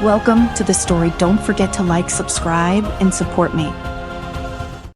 Welcome to the story. Don't forget to like, subscribe, and support me.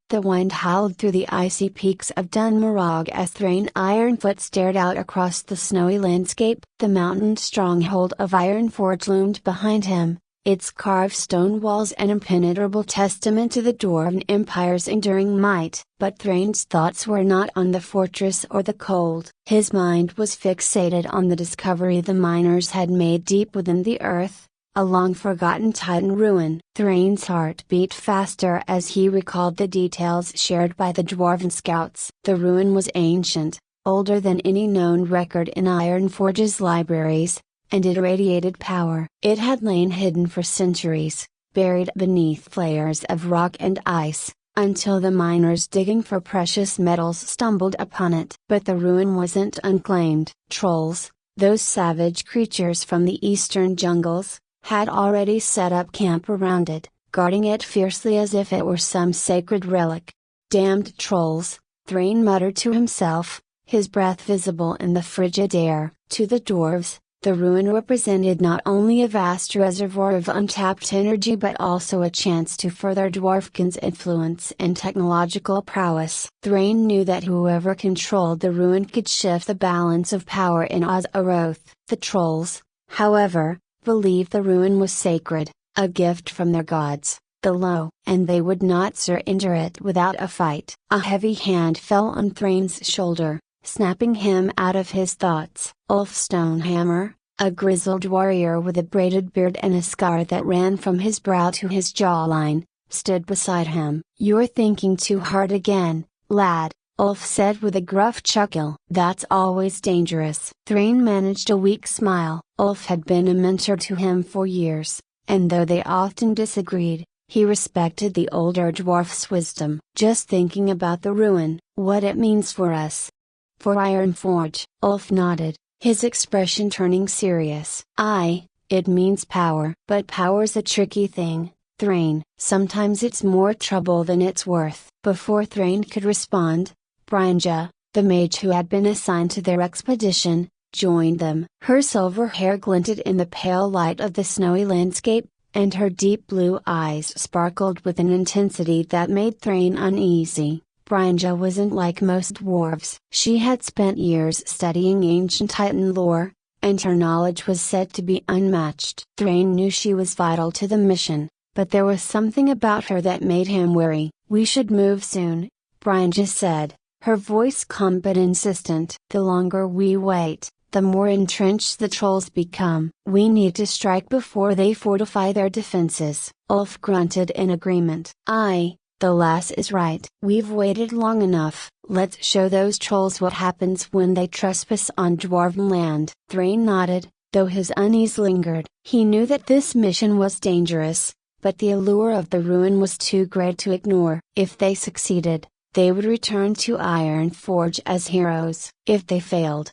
The wind howled through the icy peaks of Dunmarog as Thrain Ironfoot stared out across the snowy landscape. The mountain stronghold of Ironforge loomed behind him, its carved stone walls an impenetrable testament to the Dwarven Empire's enduring might. But Thrain's thoughts were not on the fortress or the cold. His mind was fixated on the discovery the miners had made deep within the earth, a long-forgotten Titan ruin. Thrain's heart beat faster as he recalled the details shared by the Dwarven scouts. The ruin was ancient, older than any known record in Ironforge's libraries, and it radiated power. It had lain hidden for centuries, buried beneath layers of rock and ice, until the miners digging for precious metals stumbled upon it. But the ruin wasn't unclaimed. Trolls, those savage creatures from the eastern jungles, had already set up camp around it, guarding it fiercely as if it were some sacred relic. Damned trolls, Thrain muttered to himself, his breath visible in the frigid air. To the dwarves, the ruin represented not only a vast reservoir of untapped energy but also a chance to further Dwarfkin's influence and technological prowess. Thrain knew that whoever controlled the ruin could shift the balance of power in Azeroth. The trolls, however, believed the ruin was sacred, a gift from their gods, the Low, and they would not surrender it without a fight. A heavy hand fell on Thrain's shoulder, snapping him out of his thoughts. Ulf Stonehammer, a grizzled warrior with a braided beard and a scar that ran from his brow to his jawline, stood beside him. "You're thinking too hard again, lad," Ulf said with a gruff chuckle. "That's always dangerous." Thrain managed a weak smile. Ulf had been a mentor to him for years, and though they often disagreed, he respected the older dwarf's wisdom. "Just thinking about the ruin, what it means for us." "For Ironforge," Ulf nodded, his expression turning serious. It means power." "But power's a tricky thing, Thrain. Sometimes it's more trouble than it's worth." Before Thrain could respond, Brynja, the mage who had been assigned to their expedition, joined them. Her silver hair glinted in the pale light of the snowy landscape, and her deep blue eyes sparkled with an intensity that made Thrain uneasy. Brynja wasn't like most dwarves. She had spent years studying ancient Titan lore, and her knowledge was said to be unmatched. Thrain knew she was vital to the mission, but there was something about her that made him wary. "We should move soon," Brynja said, her voice calm but insistent. "The longer we wait, the more entrenched the trolls become. We need to strike before they fortify their defenses." Ulf grunted in agreement. The lass is right. "We've waited long enough. Let's show those trolls what happens when they trespass on Dwarven land." Thrain nodded, though his unease lingered. He knew that this mission was dangerous, but the allure of the ruin was too great to ignore. If they succeeded, they would return to Ironforge as heroes. If they failed,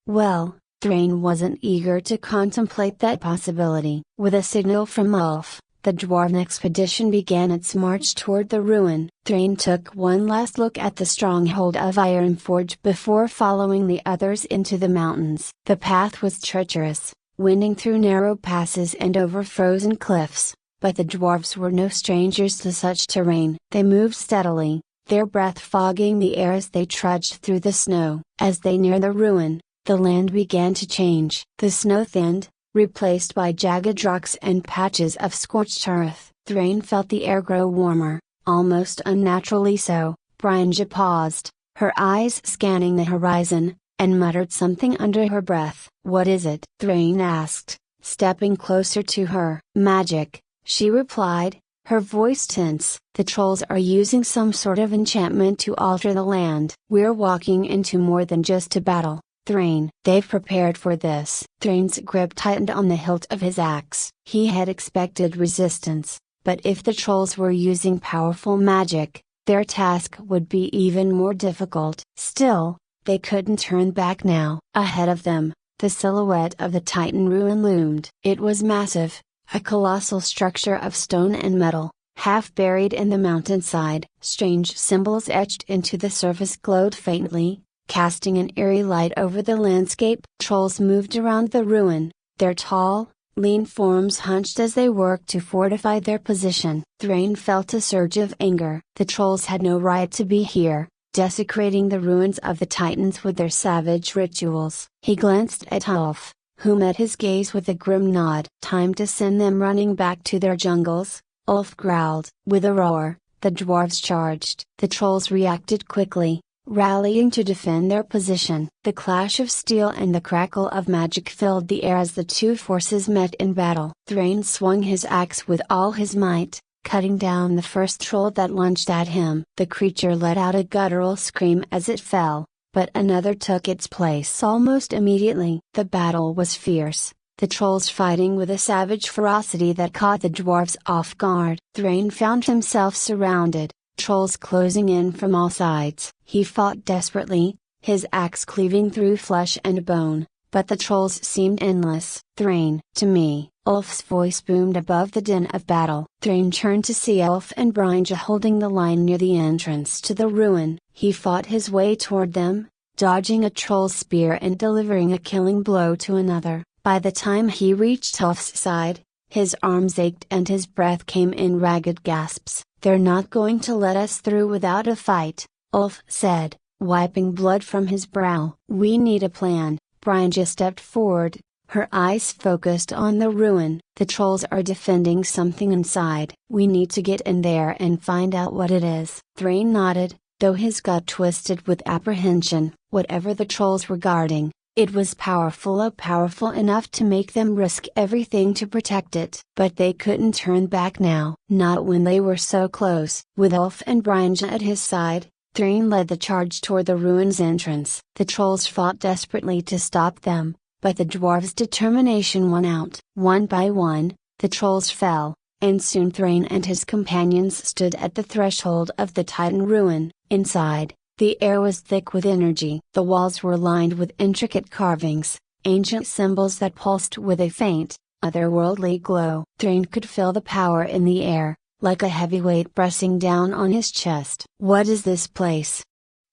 well, Thrain wasn't eager to contemplate that possibility. With a signal from Ulf, the Dwarven expedition began its march toward the ruin. Thrain took one last look at the stronghold of Ironforge before following the others into the mountains. The path was treacherous, winding through narrow passes and over frozen cliffs, but the dwarves were no strangers to such terrain. They moved steadily, their breath fogging the air as they trudged through the snow. As they neared the ruin, the land began to change. The snow thinned, replaced by jagged rocks and patches of scorched earth. Thrain felt the air grow warmer, almost unnaturally so. Brynja paused, her eyes scanning the horizon, and muttered something under her breath. "What is it?" Thrain asked, stepping closer to her. "Magic," she replied, her voice tense. "The trolls are using some sort of enchantment to alter the land. We're walking into more than just a battle, Thrain." "They've prepared for this." Thrain's grip tightened on the hilt of his axe. He had expected resistance, but if the trolls were using powerful magic, their task would be even more difficult. Still, they couldn't turn back now. Ahead of them, the silhouette of the Titan ruin loomed. It was massive, a colossal structure of stone and metal, half buried in the mountainside. Strange symbols etched into the surface glowed faintly, casting an eerie light over the landscape. Trolls moved around the ruin, their tall, Lean forms hunched as they worked to fortify their position. Thrain felt a surge of anger. The trolls had no right to be here, desecrating the ruins of the Titans with their savage rituals. He glanced at Ulf, who met his gaze with a grim nod. Time to send them running back to their jungles, Ulf growled. With a roar, the dwarves charged. The trolls reacted quickly, rallying to defend their position. The clash of steel and the crackle of magic filled the air as the two forces met in battle. Thrain swung his axe with all his might, cutting down the first troll that lunged at him. The creature let out a guttural scream as it fell, but another took its place almost immediately. The battle was fierce, the trolls fighting with a savage ferocity that caught the dwarves off guard. Thrain found himself surrounded, trolls closing in from all sides. He fought desperately, his axe cleaving through flesh and bone, but the trolls seemed endless. Thrain, to me, Ulf's voice boomed above the din of battle. Thrain turned to see Ulf and Brynja holding the line near the entrance to the ruin. He fought his way toward them, dodging a troll's spear and delivering a killing blow to another. By the time he reached Ulf's side, his arms ached and his breath came in ragged gasps. "They're not going to let us through without a fight," Ulf said, wiping blood from his brow. "We need a plan." Brynja stepped forward, her eyes focused on the ruin. "The trolls are defending something inside. We need to get in there and find out what it is." Thrain nodded, though his gut twisted with apprehension. Whatever the trolls were guarding, it was powerful enough to make them risk everything to protect it. But they couldn't turn back now. Not when they were so close. With Ulf and Brynja at his side, Thrain led the charge toward the ruin's entrance. The trolls fought desperately to stop them, but the dwarves' determination won out. One by one, the trolls fell, and soon Thrain and his companions stood at the threshold of the Titan ruin. Inside, the air was thick with energy. The walls were lined with intricate carvings, ancient symbols that pulsed with a faint, otherworldly glow. Thrain could feel the power in the air, like a heavy weight pressing down on his chest. "What is this place?"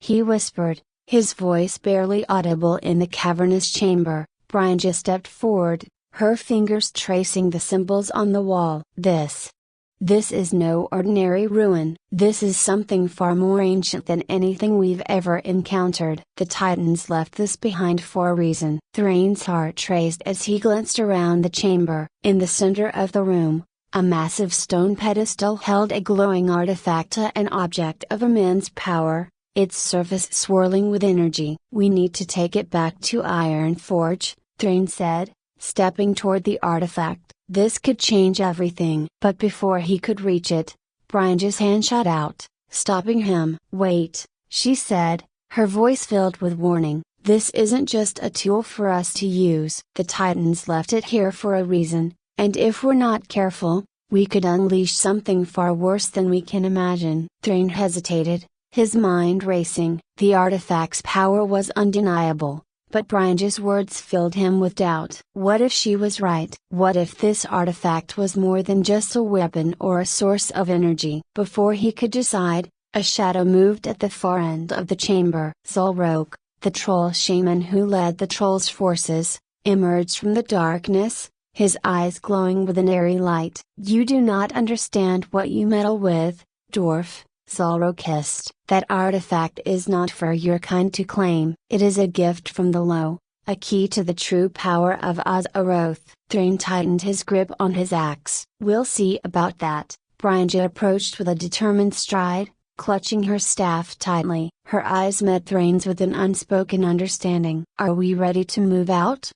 he whispered, his voice barely audible in the cavernous chamber. Brynja stepped forward, her fingers tracing the symbols on the wall. This is no ordinary ruin. This is something far more ancient than anything we've ever encountered. The Titans left this behind for a reason." Thrain's heart raced as he glanced around the chamber. In the center of the room, a massive stone pedestal held a glowing artifact, an object of immense power, its surface swirling with energy. "We need to take it back to Ironforge," Thrain said, stepping toward the artifact. This could change everything. But before he could reach it, Brynja's hand shot out, stopping him. "Wait," she said, her voice filled with warning. "This isn't just a tool for us to use. The Titans left it here for a reason, and if we're not careful, we could unleash something far worse than we can imagine." Thrain hesitated, his mind racing. The artifact's power was undeniable, but Brynja's words filled him with doubt. What if she was right? What if this artifact was more than just a weapon or a source of energy? Before he could decide, a shadow moved at the far end of the chamber. Zulrok, the troll shaman who led the trolls' forces, emerged from the darkness, his eyes glowing with an airy light. "You do not understand what you meddle with, dwarf," Zulrok hissed. "That artifact is not for your kind to claim. It is a gift from the Low, a key to the true power of Azeroth." Thrain tightened his grip on his axe. "We'll see about that." Brynja approached with a determined stride, clutching her staff tightly. Her eyes met Thrain's with an unspoken understanding. "Are we ready to move out?"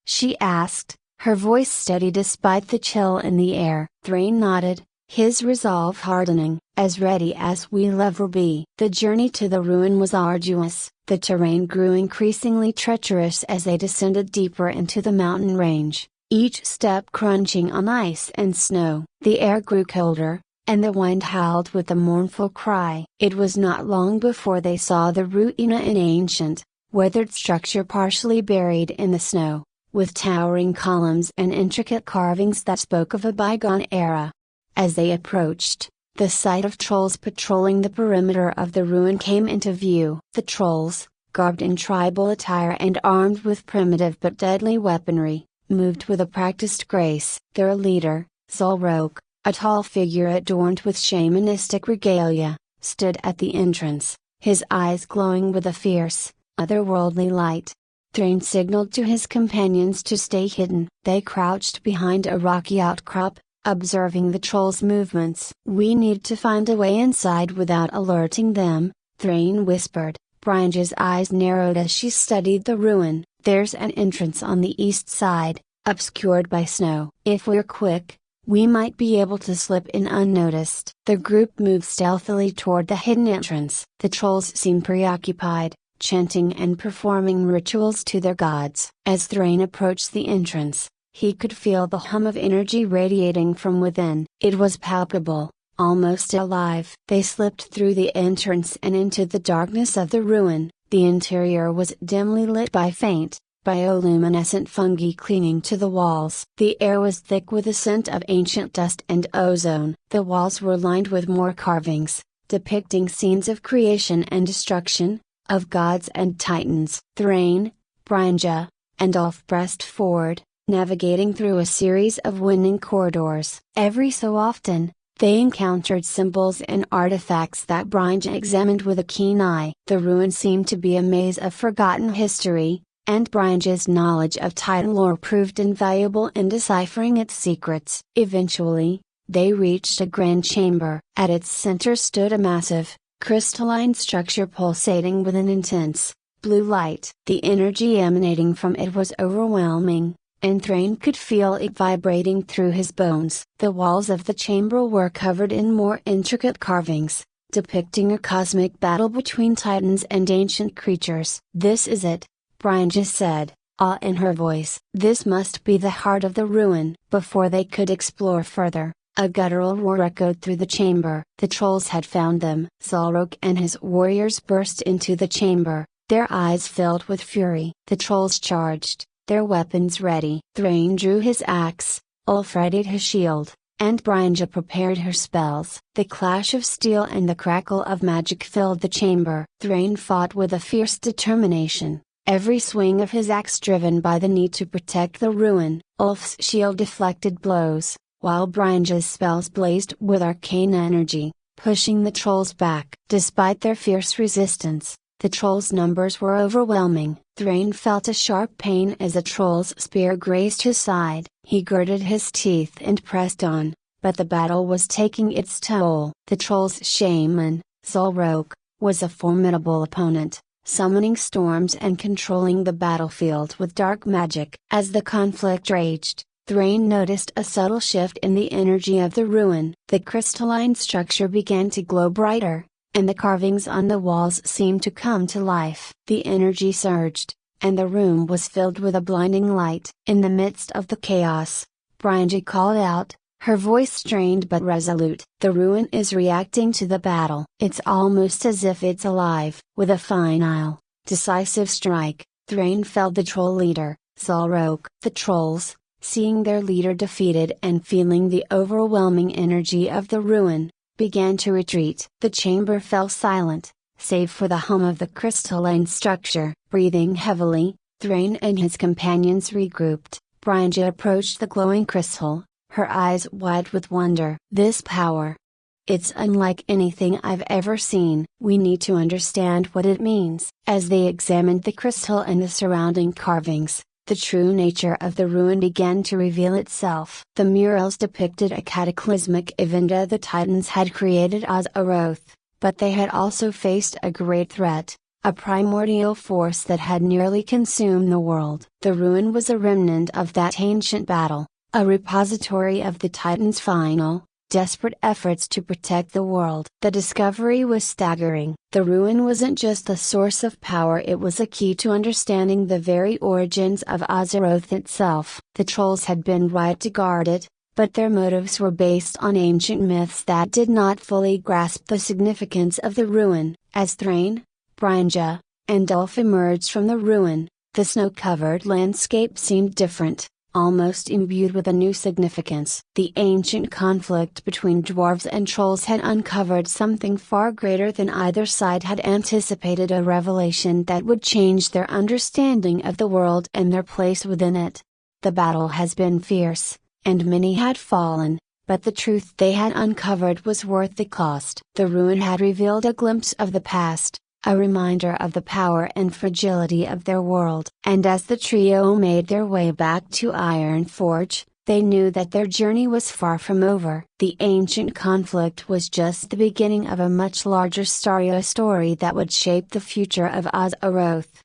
she asked, her voice steady despite the chill in the air. Thrain nodded, his resolve hardening. "As ready as we'll ever be." The journey to the ruin was arduous. The terrain grew increasingly treacherous as they descended deeper into the mountain range, each step crunching on ice and snow. The air grew colder, and the wind howled with a mournful cry. It was not long before they saw the ruin, an ancient, weathered structure partially buried in the snow, with towering columns and intricate carvings that spoke of a bygone era. As they approached, the sight of trolls patrolling the perimeter of the ruin came into view. The trolls, garbed in tribal attire and armed with primitive but deadly weaponry, moved with a practiced grace. Their leader, Zulrok, a tall figure adorned with shamanistic regalia, stood at the entrance, his eyes glowing with a fierce, otherworldly light. Thrain signaled to his companions to stay hidden. They crouched behind a rocky outcrop, observing the troll's movements. "We need to find a way inside without alerting them," Thrain whispered. Brynja's eyes narrowed as she studied the ruin. "There's an entrance on the east side, obscured by snow. If we're quick, we might be able to slip in unnoticed." The group moved stealthily toward the hidden entrance. The trolls seemed preoccupied, chanting and performing rituals to their gods. As Thrain approached the entrance, he could feel the hum of energy radiating from within. It was palpable, almost alive. They slipped through the entrance and into the darkness of the ruin. The interior was dimly lit by faint, bioluminescent fungi clinging to the walls. The air was thick with a scent of ancient dust and ozone. The walls were lined with more carvings, depicting scenes of creation and destruction, of gods and titans. Thrain, Brynja, and Ulf pressed forward, navigating through a series of winding corridors. Every so often, they encountered symbols and artifacts that Brynja examined with a keen eye. The ruin seemed to be a maze of forgotten history, and Brynja's knowledge of Titan lore proved invaluable in deciphering its secrets. Eventually, they reached a grand chamber. At its center stood a massive, crystalline structure pulsating with an intense, blue light. The energy emanating from it was overwhelming, and Thrain could feel it vibrating through his bones. The walls of the chamber were covered in more intricate carvings, depicting a cosmic battle between titans and ancient creatures. "This is it," Brynja said, awe in her voice. "This must be the heart of the ruin." Before they could explore further, a guttural roar echoed through the chamber. The trolls had found them. Zulrok and his warriors burst into the chamber, their eyes filled with fury. The trolls charged, their weapons ready. Thrain drew his axe, Ulf readied his shield, and Brynja prepared her spells. The clash of steel and the crackle of magic filled the chamber. Thrain fought with a fierce determination, every swing of his axe driven by the need to protect the ruin. Ulf's shield deflected blows, while Brynja's spells blazed with arcane energy, pushing the trolls back. Despite their fierce resistance, the trolls' numbers were overwhelming. Thrain felt a sharp pain as a troll's spear grazed his side. He gritted his teeth and pressed on, but the battle was taking its toll. The trolls' shaman, Zulrok, was a formidable opponent, summoning storms and controlling the battlefield with dark magic. As the conflict raged, Thrain noticed a subtle shift in the energy of the ruin. The crystalline structure began to glow brighter, and the carvings on the walls seemed to come to life. The energy surged, and the room was filled with a blinding light. In the midst of the chaos, Brynja called out, her voice strained but resolute. "The ruin is reacting to the battle. It's almost as if it's alive." With a final, decisive strike, Thrain felled the troll leader, Zulrok. The trolls, seeing their leader defeated and feeling the overwhelming energy of the ruin, began to retreat. The chamber fell silent, save for the hum of the crystalline structure. Breathing heavily, Thrain and his companions regrouped. Brynja approached the glowing crystal, her eyes wide with wonder. "This power. It's unlike anything I've ever seen. We need to understand what it means." As they examined the crystal and the surrounding carvings, the true nature of the ruin began to reveal itself. The murals depicted a cataclysmic event the Titans had created Azeroth, but they had also faced a great threat, a primordial force that had nearly consumed the world. The ruin was a remnant of that ancient battle, a repository of the Titans' final, desperate efforts to protect the world. The discovery was staggering. The ruin wasn't just a source of power, it was a key to understanding the very origins of Azeroth itself. The trolls had been right to guard it, but their motives were based on ancient myths that did not fully grasp the significance of the ruin. As Thrain, Brynja, and Ulf emerged from the ruin, the snow-covered landscape seemed different, almost imbued with a new significance. The ancient conflict between dwarves and trolls had uncovered something far greater than either side had anticipated, a revelation that would change their understanding of the world and their place within it. The battle has been fierce, and many had fallen, but the truth they had uncovered was worth the cost. The ruin had revealed a glimpse of the past, a reminder of the power and fragility of their world. And as the trio made their way back to Ironforge, they knew that their journey was far from over. The ancient conflict was just the beginning of a much larger story that would shape the future of Azeroth.